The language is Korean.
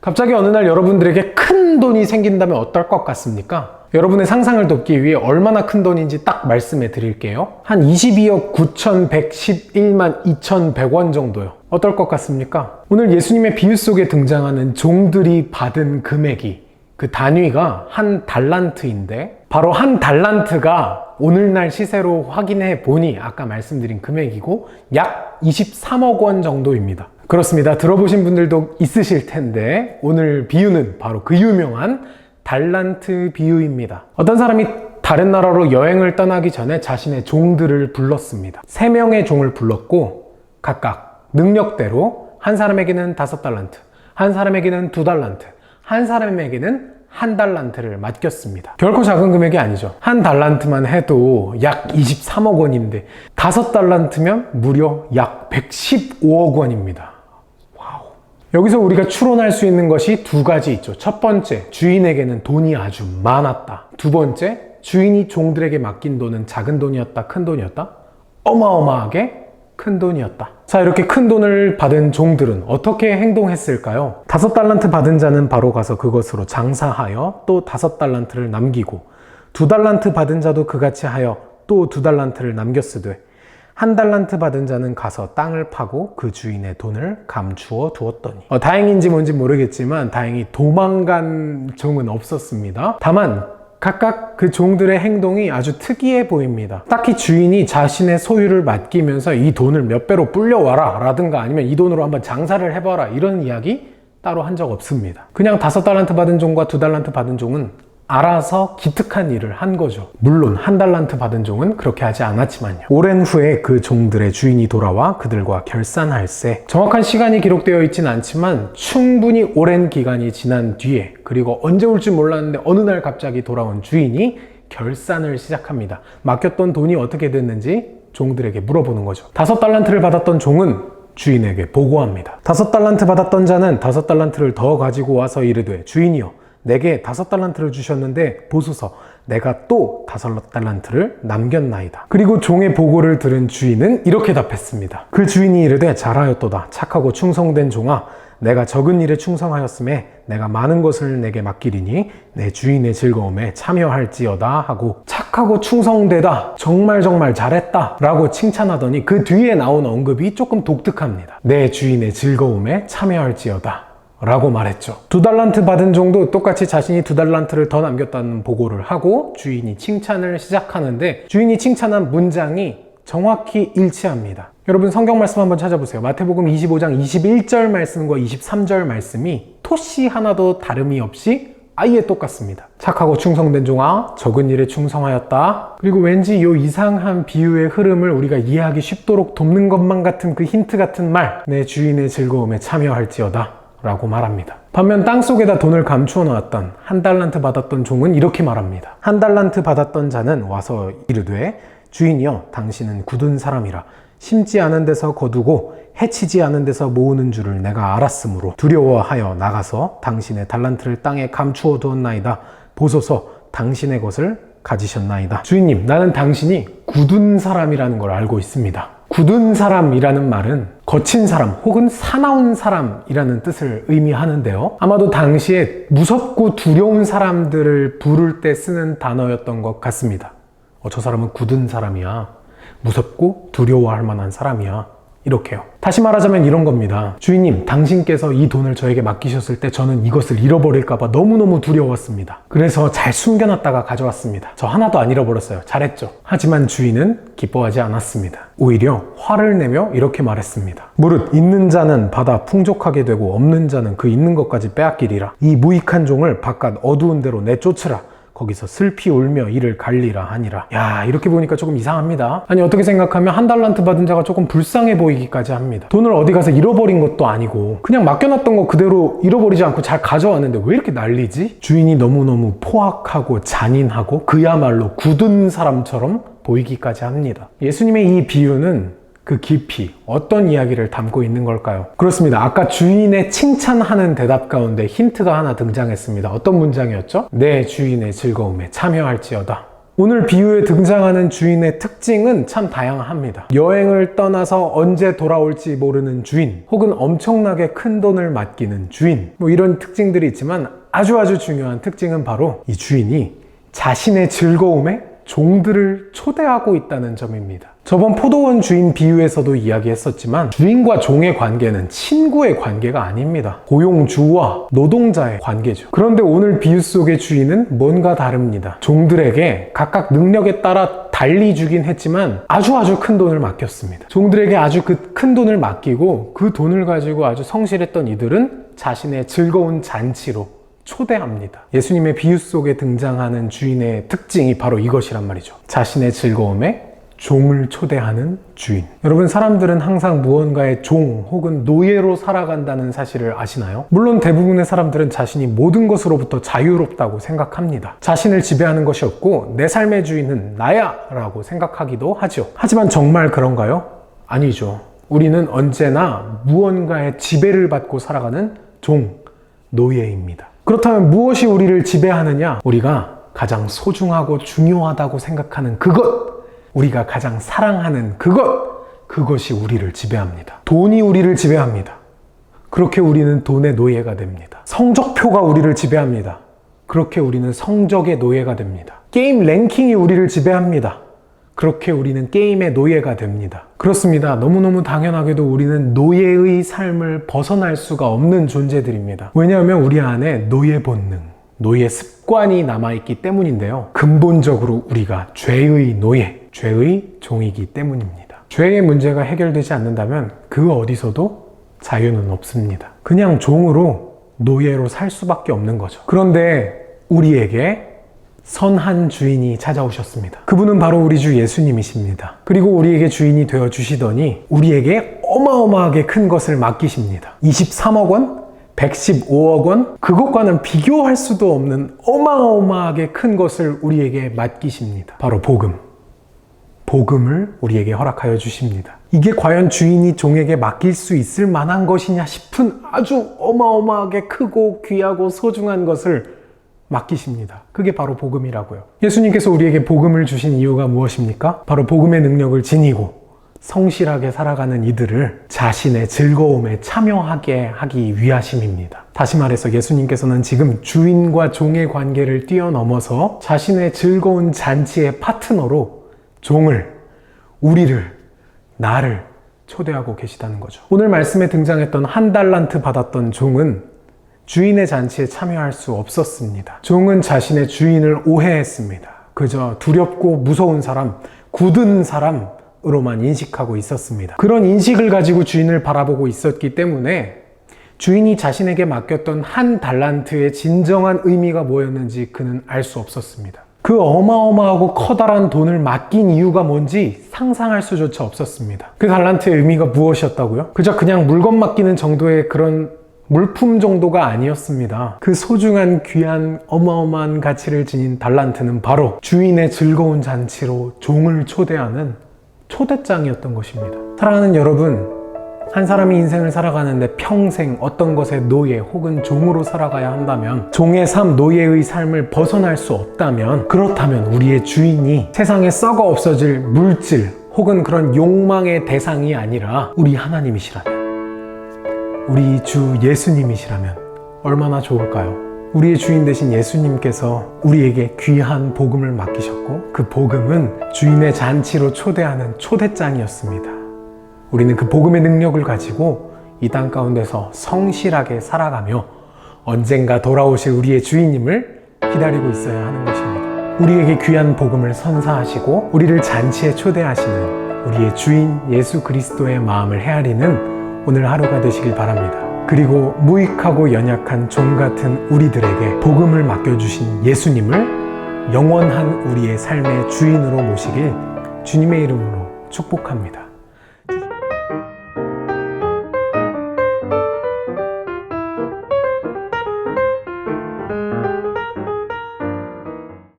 갑자기 어느 날 여러분들에게 큰 돈이 생긴다면 어떨 것 같습니까? 여러분의 상상을 돕기 위해 얼마나 큰 돈인지 딱 말씀해 드릴게요. 한 22억 9,111만 2,100원 정도요. 어떨 것 같습니까? 오늘 예수님의 비유 속에 등장하는 종들이 받은 금액이, 그 단위가 한 달란트인데, 바로 한 달란트가 오늘날 시세로 확인해 보니 아까 말씀드린 금액이고 약 23억 원 정도입니다. 그렇습니다. 들어보신 분들도 있으실 텐데 오늘 비유는 바로 그 유명한 달란트 비유입니다. 어떤 사람이 다른 나라로 여행을 떠나기 전에 자신의 종들을 불렀습니다. 3명의 종을 불렀고 각각 능력대로 한 사람에게는 5달란트, 한 사람에게는 2달란트, 한 사람에게는 1달란트를 맡겼습니다. 결코 작은 금액이 아니죠. 1달란트만 해도 약 23억 원인데 5달란트면 무려 약 115억 원입니다. 와우. 여기서 우리가 추론할 수 있는 것이 두 가지 있죠. 첫 번째, 주인에게는 돈이 아주 많았다. 두 번째, 주인이 종들에게 맡긴 돈은 작은 돈이었다, 큰 돈이었다? 어마어마하게 큰 돈이었다. 자, 이렇게 큰 돈을 받은 종들은 어떻게 행동했을까요? 5달란트 받은 자는 바로 가서 그것으로 장사하여 또 5달란트를 남기고, 2달란트 받은 자도 그같이 하여 또 2달란트를 남겼으되, 1달란트 받은 자는 가서 땅을 파고 그 주인의 돈을 감추어 두었더니. 다행인지 뭔지 모르겠지만 다행히 도망간 종은 없었습니다. 다만 각각 그 종들의 행동이 아주 특이해 보입니다. 딱히 주인이 자신의 소유를 맡기면서 이 돈을 몇 배로 불려와라 라든가 아니면 이 돈으로 한번 장사를 해봐라 이런 이야기 따로 한 적 없습니다. 그냥 5달란트 받은 종과 2달란트 받은 종은 알아서 기특한 일을 한 거죠. 물론 1달란트 받은 종은 그렇게 하지 않았지만요. 오랜 후에 그 종들의 주인이 돌아와 그들과 결산할세. 정확한 시간이 기록되어 있진 않지만 충분히 오랜 기간이 지난 뒤에, 그리고 언제 올지 몰랐는데 어느 날 갑자기 돌아온 주인이 결산을 시작합니다. 맡겼던 돈이 어떻게 됐는지 종들에게 물어보는 거죠. 5달란트를 받았던 종은 주인에게 보고합니다. 5달란트 받았던 자는 5달란트를 더 가지고 와서 이르되, 주인이여, 내게 5달란트를 주셨는데 보소서, 내가 또 5달란트를 남겼나이다. 그리고 종의 보고를 들은 주인은 이렇게 답했습니다. 그 주인이 이르되, 잘하였도다. 착하고 충성된 종아, 내가 적은 일에 충성하였음에 내가 많은 것을 내게 맡기리니 내 주인의 즐거움에 참여할지어다 하고, 착하고 충성되다, 정말 잘했다 라고 칭찬하더니 그 뒤에 나온 언급이 조금 독특합니다. 내 주인의 즐거움에 참여할지어다 라고 말했죠. 2달란트 받은 종도 똑같이 자신이 2달란트를 더 남겼다는 보고를 하고 주인이 칭찬을 시작하는데, 주인이 칭찬한 문장이 정확히 일치합니다. 여러분 성경 말씀 한번 찾아보세요. 마태복음 25장 21절 말씀과 23절 말씀이 토시 하나도 다름이 없이 아예 똑같습니다. 착하고 충성된 종아, 적은 일에 충성하였다. 그리고 왠지 이 이상한 비유의 흐름을 우리가 이해하기 쉽도록 돕는 것만 같은 그 힌트 같은 말, 내 주인의 즐거움에 참여할지어다 라고 말합니다. 반면 땅속에다 돈을 감추어 놓았던 1달란트 받았던 종은 이렇게 말합니다. 1달란트 받았던 자는 와서 이르되, 주인이여, 당신은 굳은 사람이라 심지 않은 데서 거두고 해치지 않은 데서 모으는 줄을 내가 알았으므로 두려워하여 나가서 당신의 달란트를 땅에 감추어 두었나이다. 보소서, 당신의 것을 가지셨나이다. 주인님, 나는 당신이 굳은 사람이라는 걸 알고 있습니다. 굳은 사람이라는 말은 거친 사람 혹은 사나운 사람이라는 뜻을 의미하는데요. 아마도 당시에 무섭고 두려운 사람들을 부를 때 쓰는 단어였던 것 같습니다. 저 사람은 굳은 사람이야. 무섭고 두려워할 만한 사람이야. 이렇게요. 다시 말하자면 이런 겁니다. 주인님, 당신께서 이 돈을 저에게 맡기셨을 때 저는 이것을 잃어버릴까봐 너무너무 두려웠습니다. 그래서 잘 숨겨놨다가 가져왔습니다. 저 하나도 안 잃어버렸어요. 잘했죠. 하지만 주인은 기뻐하지 않았습니다. 오히려 화를 내며 이렇게 말했습니다. 무릇 있는 자는 받아 풍족하게 되고 없는 자는 그 있는 것까지 빼앗기리라. 이 무익한 종을 바깥 어두운 데로 내쫓으라. 거기서 슬피 울며 이를 갈리라 하니라. 야, 이렇게 보니까 조금 이상합니다. 아니, 어떻게 생각하면 1달란트 받은 자가 조금 불쌍해 보이기까지 합니다. 돈을 어디 가서 잃어버린 것도 아니고 그냥 맡겨놨던 거 그대로 잃어버리지 않고 잘 가져왔는데 왜 이렇게 난리지? 주인이 너무너무 포악하고 잔인하고 그야말로 굳은 사람처럼 보이기까지 합니다. 예수님의 이 비유는 그 깊이 어떤 이야기를 담고 있는 걸까요? 그렇습니다. 아까 주인의 칭찬하는 대답 가운데 힌트가 하나 등장했습니다. 어떤 문장이었죠? 내 주인의 즐거움에 참여할지어다 오늘 비유에 등장하는 주인의 특징은 참 다양합니다. 여행을 떠나서 언제 돌아올지 모르는 주인, 혹은 엄청나게 큰 돈을 맡기는 주인, 이런 특징들이 있지만 아주 중요한 특징은 바로 이 주인이 자신의 즐거움에 종들을 초대하고 있다는 점입니다. 저번 포도원 주인 비유에서도 이야기했었지만 주인과 종의 관계는 친구의 관계가 아닙니다. 고용주와 노동자의 관계죠. 그런데 오늘 비유 속의 주인은 뭔가 다릅니다. 종들에게 각각 능력에 따라 달리 주긴 했지만 아주 큰 돈을 맡겼습니다. 종들에게 아주 큰 돈을 맡기고 그 돈을 가지고 아주 성실했던 이들은 자신의 즐거운 잔치로 초대합니다. 예수님의 비유 속에 등장하는 주인의 특징이 바로 이것이란 말이죠. 자신의 즐거움에 종을 초대하는 주인. 여러분, 사람들은 항상 무언가의 종 혹은 노예로 살아간다는 사실을 아시나요? 물론 대부분의 사람들은 자신이 모든 것으로부터 자유롭다고 생각합니다. 자신을 지배하는 것이 없고 내 삶의 주인은 나야 라고 생각하기도 하죠. 하지만 정말 그런가요? 아니죠. 우리는 언제나 무언가의 지배를 받고 살아가는 종, 노예입니다. 그렇다면 무엇이 우리를 지배하느냐? 우리가 가장 소중하고 중요하다고 생각하는 그것, 우리가 가장 사랑하는 그것이 우리를 지배합니다. 돈이 우리를 지배합니다. 그렇게 우리는 돈의 노예가 됩니다. 성적표가 우리를 지배합니다. 그렇게 우리는 성적의 노예가 됩니다. 게임 랭킹이 우리를 지배합니다. 그렇게 우리는 게임의 노예가 됩니다. 그렇습니다. 너무너무 당연하게도 우리는 노예의 삶을 벗어날 수가 없는 존재들입니다. 왜냐하면 우리 안에 노예 본능, 노예 습관이 남아있기 때문인데요. 근본적으로 우리가 죄의 노예, 죄의 종이기 때문입니다. 죄의 문제가 해결되지 않는다면 그 어디서도 자유는 없습니다. 그냥 종으로, 노예로 살 수밖에 없는 거죠. 그런데 우리에게 선한 주인이 찾아오셨습니다. 그분은 바로 우리 주 예수님이십니다. 그리고 우리에게 주인이 되어 주시더니 우리에게 어마어마하게 큰 것을 맡기십니다. 23억 원? 115억 원? 그것과는 비교할 수도 없는 어마어마하게 큰 것을 우리에게 맡기십니다. 바로 복음을 우리에게 허락하여 주십니다. 이게 과연 주인이 종에게 맡길 수 있을 만한 것이냐 싶은 아주 어마어마하게 크고 귀하고 소중한 것을 맡기십니다. 그게 바로 복음이라고요. 예수님께서 우리에게 복음을 주신 이유가 무엇입니까? 바로 복음의 능력을 지니고 성실하게 살아가는 이들을 자신의 즐거움에 참여하게 하기 위하심입니다. 다시 말해서 예수님께서는 지금 주인과 종의 관계를 뛰어넘어서 자신의 즐거운 잔치의 파트너로 종을, 우리를, 나를 초대하고 계시다는 거죠. 오늘 말씀에 등장했던 한 달란트 받았던 종은 주인의 잔치에 참여할 수 없었습니다. 종은 자신의 주인을 오해했습니다. 그저 두렵고 무서운 사람, 굳은 사람으로만 인식하고 있었습니다. 그런 인식을 가지고 주인을 바라보고 있었기 때문에 주인이 자신에게 맡겼던 한 달란트의 진정한 의미가 뭐였는지 그는 알 수 없었습니다. 그 어마어마하고 커다란 돈을 맡긴 이유가 뭔지 상상할 수조차 없었습니다. 그 달란트의 의미가 무엇이었다고요? 그냥 물건 맡기는 정도의 그런 물품 정도가 아니었습니다. 그 소중한 귀한 어마어마한 가치를 지닌 달란트는 바로 주인의 즐거운 잔치로 종을 초대하는 초대장이었던 것입니다. 사랑하는 여러분, 한 사람이 인생을 살아가는데 평생 어떤 것의 노예 혹은 종으로 살아가야 한다면, 종의 삶, 노예의 삶을 벗어날 수 없다면, 그렇다면 우리의 주인이 세상에 썩어 없어질 물질 혹은 그런 욕망의 대상이 아니라 우리 하나님이시라면, 우리 주 예수님이시라면 얼마나 좋을까요? 우리의 주인 되신 예수님께서 우리에게 귀한 복음을 맡기셨고 그 복음은 주인의 잔치로 초대하는 초대장이었습니다. 우리는 그 복음의 능력을 가지고 이 땅 가운데서 성실하게 살아가며 언젠가 돌아오실 우리의 주인님을 기다리고 있어야 하는 것입니다. 우리에게 귀한 복음을 선사하시고 우리를 잔치에 초대하시는 우리의 주인 예수 그리스도의 마음을 헤아리는 오늘 하루가 되시길 바랍니다. 그리고 무익하고 연약한 종 같은 우리들에게 복음을 맡겨주신 예수님을 영원한 우리의 삶의 주인으로 모시길 주님의 이름으로 축복합니다.